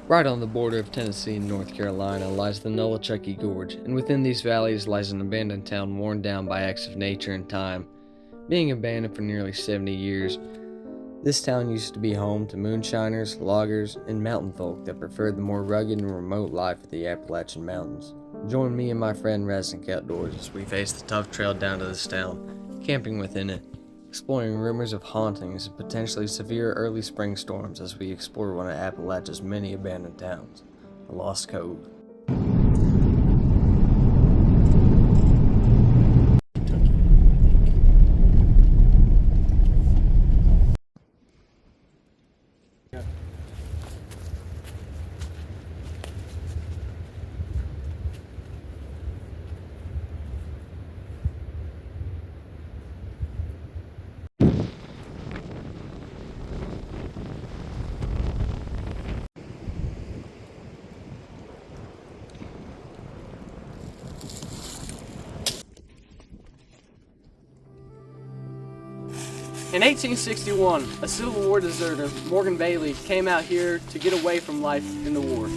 Right on the border of Tennessee and North Carolina lies the Nolichucky Gorge, and within these valleys lies an abandoned town worn down by acts of nature and time. Being abandoned for nearly 70 years, this town used to be home to moonshiners, loggers, and mountain folk that preferred the more rugged and remote life of the Appalachian Mountains. Join me and my friend Resnick outdoors as we face the tough trail down to this town, camping within it, exploring rumors of hauntings and potentially severe early spring storms as we explore one of Appalachia's many abandoned towns, the Lost Cove. In 1861, a Civil War deserter, Morgan Bailey, came out here to get away from life in the war.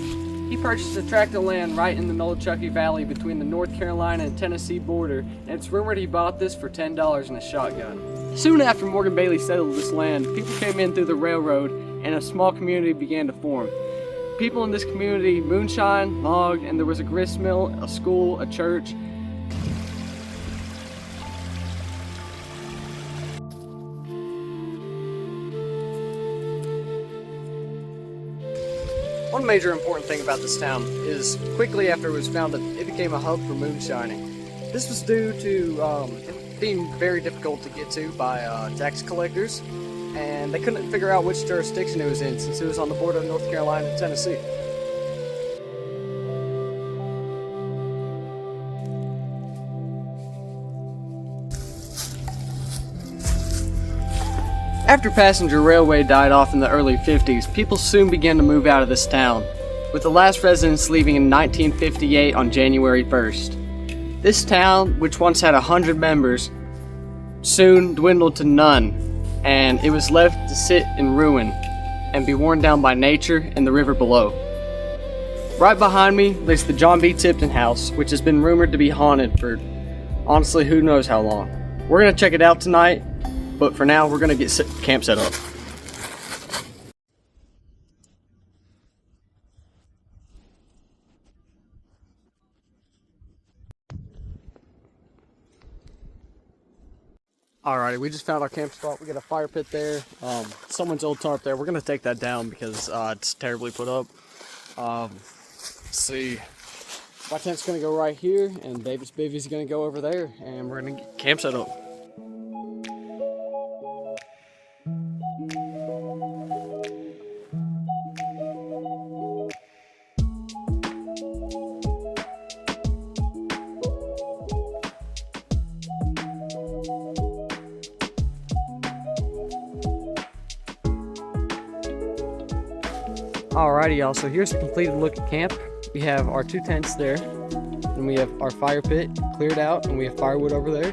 He purchased a tract of land right in the Nolichucky Valley between the North Carolina and Tennessee border, and it's rumored he bought this for $10 and a shotgun. Soon after Morgan Bailey settled this land, people came in through the railroad and a small community began to form. People in this community moonshine, logged, and there was a grist mill, a school, a church. One major important thing about this town is quickly after it was founded, it became a hub for moonshining. This was due to it being very difficult to get to by tax collectors, and they couldn't figure out which jurisdiction it was in since it was on the border of North Carolina and Tennessee. After passenger railway died off in the early 50s, people soon began to move out of this town, with the last residents leaving in 1958 on January 1st. This town, which once had 100 members, soon dwindled to none, and it was left to sit in ruin and be worn down by nature and the river below. Right behind me lays the John B. Tipton House, which has been rumored to be haunted for honestly who knows how long. We're going to check it out tonight. But for now, we're going to get camp set up. Alrighty, we just found our camp spot. We got a fire pit there. Someone's old tarp there. We're going to take that down because it's terribly put up. Let's see. My tent's going to go right here, and David's bivvy's going to go over there, and we're going to get camp set up. Alrighty y'all, so here's a completed look at camp. We have our two tents there, and we have our fire pit cleared out, and we have firewood over there,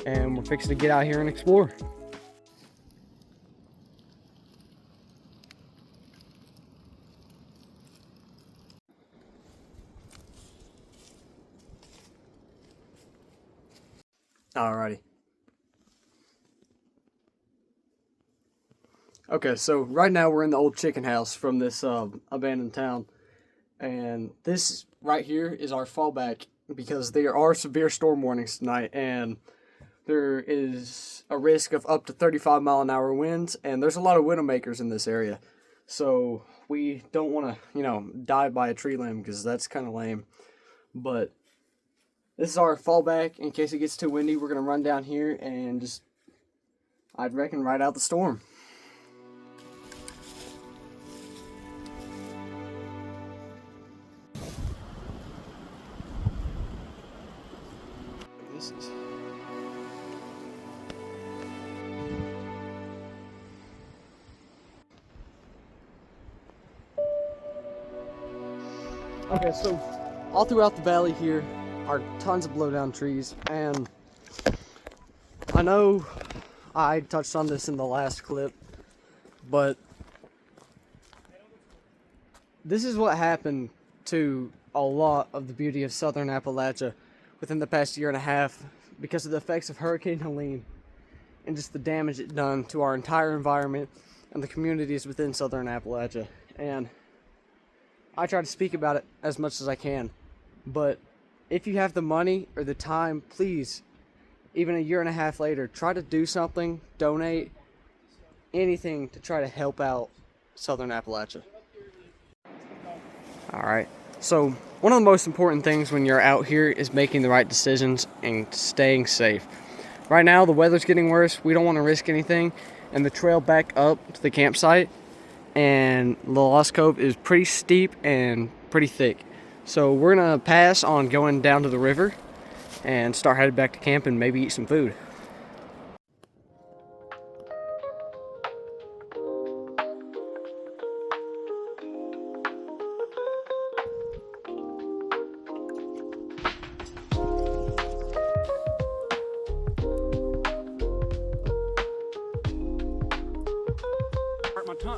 and we're fixing to get out here and explore. Alrighty. Okay, so right now we're in the old chicken house from this abandoned town, and this right here is our fallback because there are severe storm warnings tonight, and there is a risk of up to 35-mile-an-hour winds, and there's a lot of widowmakers in this area, so we don't want to, die by a tree limb because that's kind of lame, but this is our fallback in case it gets too windy. We're going to run down here and just, I'd reckon, ride out the storm. Okay, so all throughout the valley here are tons of blowdown trees, and I know I touched on this in the last clip, but this is what happened to a lot of the beauty of southern Appalachia within the past year and a half because of the effects of Hurricane Helene and just the damage it done to our entire environment and the communities within southern Appalachia. And I try to speak about it as much as I can, but if you have the money or the time, please, even a year and a half later, try to do something, donate, anything to try to help out southern Appalachia. Alright, so one of the most important things when you're out here is making the right decisions and staying safe. Right now the weather's getting worse, we don't want to risk anything, and the trail back up to the campsite and the Lost Cove is pretty steep and pretty thick. So we're going to pass on going down to the river and start headed back to camp and maybe eat some food.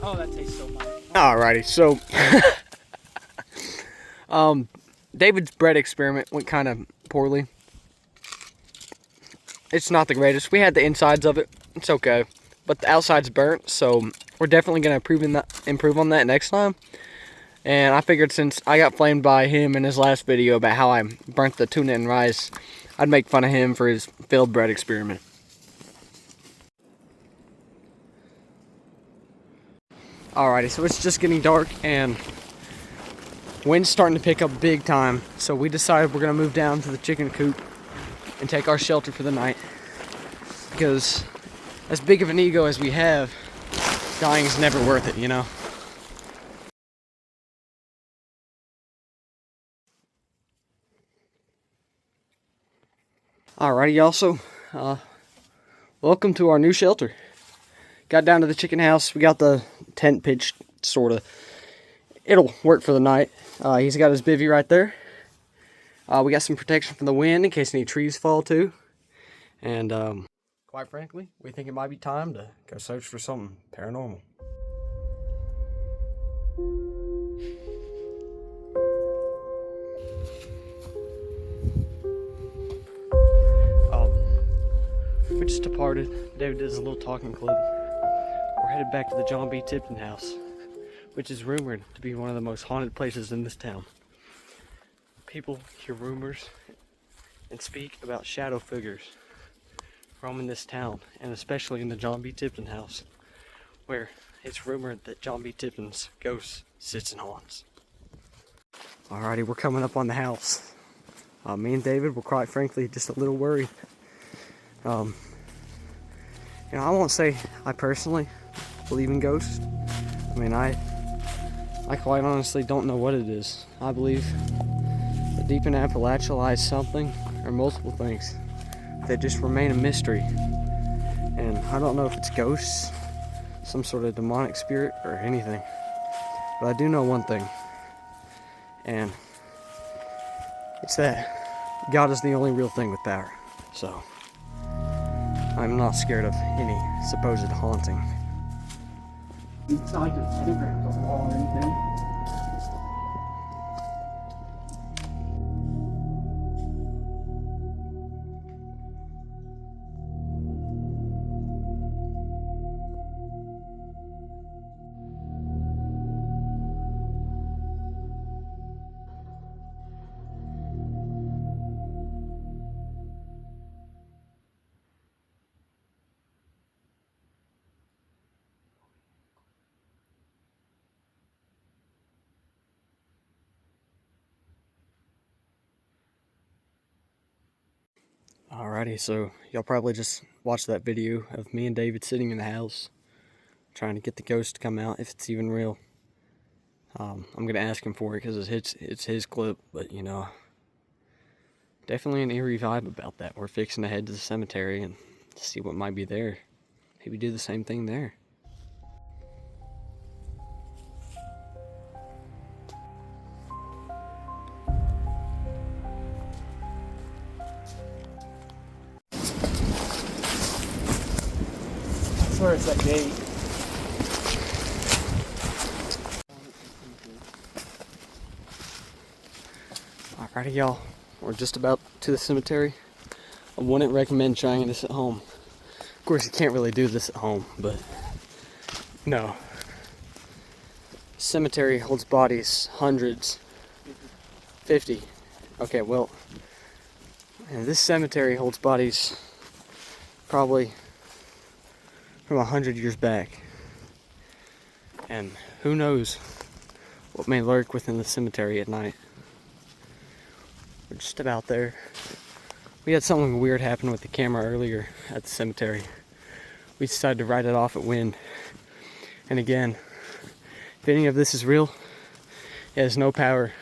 Oh, that tastes so much. Alrighty, so David's bread experiment went kind of poorly. It's not the greatest. We had the insides of it. It's okay, but the outside's burnt, so we're definitely gonna improve on that next time. And I figured since I got flamed by him in his last video about how I burnt the tuna and rice, I'd make fun of him for his failed bread experiment. Alrighty, so it's just getting dark and wind's starting to pick up big time. So we decided we're gonna move down to the chicken coop and take our shelter for the night. Because as big of an ego as we have, dying is never worth it, you know? Alrighty, y'all, so welcome to our new shelter. Got down to the chicken house. We got the tent pitched, sort of. It'll work for the night. He's got his bivvy right there. We got some protection from the wind in case any trees fall too. And quite frankly, we think it might be time to go search for something paranormal. We just departed. David did his little talking club. We're headed back to the John B. Tipton house, which is rumored to be one of the most haunted places in this town. People hear rumors and speak about shadow figures roaming this town, and especially in the John B. Tipton house, where it's rumored that John B. Tipton's ghost sits and haunts. Alrighty, we're coming up on the house. Me and David were quite frankly just a little worried. You know, I won't say I personally believe in ghosts. I mean, I quite honestly don't know what it is. I believe that deep in Appalachia lies something, or multiple things, that just remain a mystery. And I don't know if it's ghosts, some sort of demonic spirit, or anything. But I do know one thing. And it's that God is the only real thing with power. So I'm not scared of any supposed haunting. It's not like there's pentagrams on the wall or anything. Alrighty, so y'all probably just watched that video of me and David sitting in the house trying to get the ghost to come out, if it's even real. I'm gonna ask him for it because it's his clip, but you know, definitely an eerie vibe about that. We're fixing to head to the cemetery and see what might be there. Maybe do the same thing there. I swear it's that gate. Alrighty, y'all. We're just about to the cemetery. I wouldn't recommend trying this at home. Of course, you can't really do this at home, but no. Cemetery holds bodies, hundreds, 50. Okay, well, and this cemetery holds bodies probably from 100 years back. And who knows what may lurk within the cemetery at night. We're just about there. We had something weird happen with the camera earlier at the cemetery. We decided to write it off at wind. And again, if any of this is real, it has no power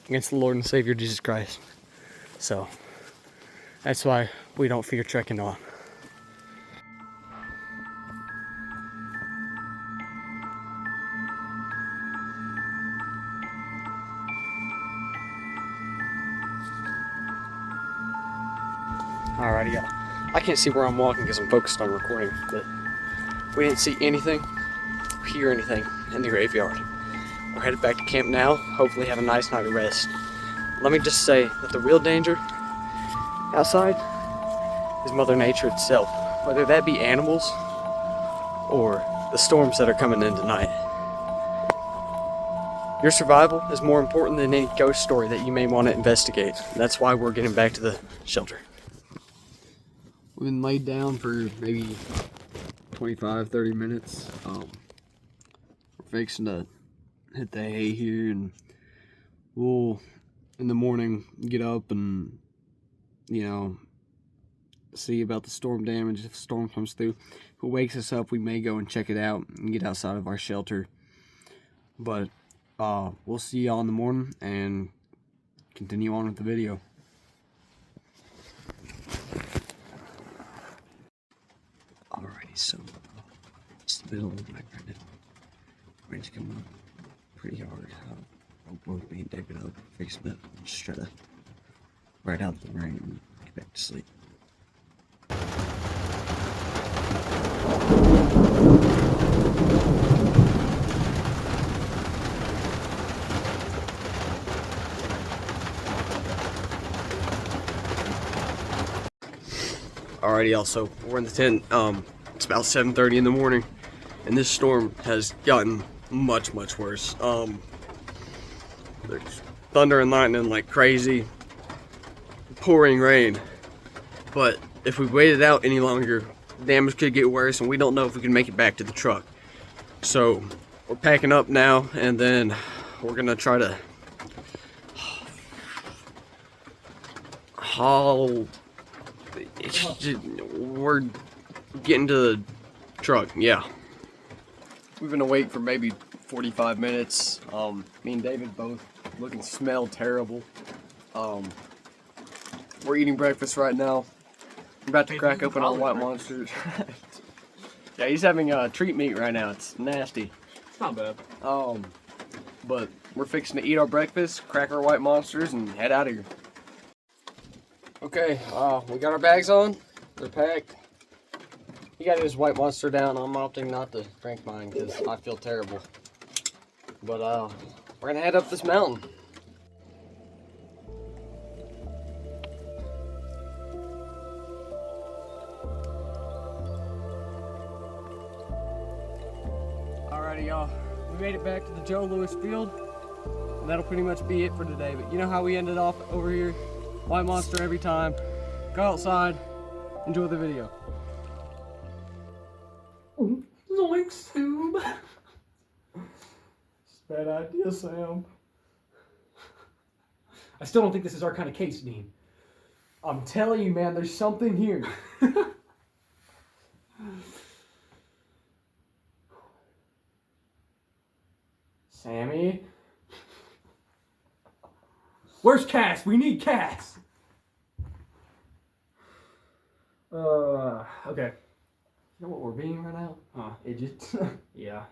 against the Lord and Savior Jesus Christ. So, that's why we don't fear trekking on. Alrighty, y'all. I can't see where I'm walking because I'm focused on recording, but we didn't see anything, hear anything in the graveyard. We're headed back to camp now, hopefully have a nice night of rest. Let me just say that the real danger outside is Mother Nature itself, whether that be animals or the storms that are coming in tonight. Your survival is more important than any ghost story that you may want to investigate. That's why we're getting back to the shelter. We've been laid down for maybe 25-30 minutes. We're fixing to hit the hay here, and we'll in the morning get up and, you know, see about the storm damage. If a storm comes through, if it wakes us up, we may go and check it out and get outside of our shelter. But we'll see y'all in the morning and continue on with the video. Alrighty, so it's the middle of the night right now. Rain's coming up pretty hard. Both me and David up, fixing it, just try to ride out the rain and get back to sleep. Alrighty, y'all, so we're in the tent. It's about 7:30 in the morning, and this storm has gotten much worse. There's thunder and lightning like crazy, pouring rain. But if we waited out any longer, damage could get worse, and we don't know if we can make it back to the truck. So we're packing up now, and then we're gonna try to haul. We're getting to the truck, yeah. We've been awake for maybe 45 minutes. Me and David both look and smell terrible. We're eating breakfast right now. We're about to crack open our white monsters. Yeah, he's having treat meat right now. It's nasty. It's not bad. But we're fixing to eat our breakfast, crack our white monsters, and head out of here. Okay, we got our bags on. They're packed. He got his white monster down. I'm opting not to drink mine because I feel terrible. But we're gonna head up this mountain. Alrighty, y'all. We made it back to the Joe Louis Field, and that'll pretty much be it for today. But you know how we ended off over here? White monster every time. Go outside, enjoy the video. Zoinks, tube. It's a bad idea, Sam. I still don't think this is our kind of case, Dean. I'm telling you, man, there's something here. Sammy? Where's Cass? We need Cass. Okay. You know what we're being right now? Huh. Idiots. Yeah.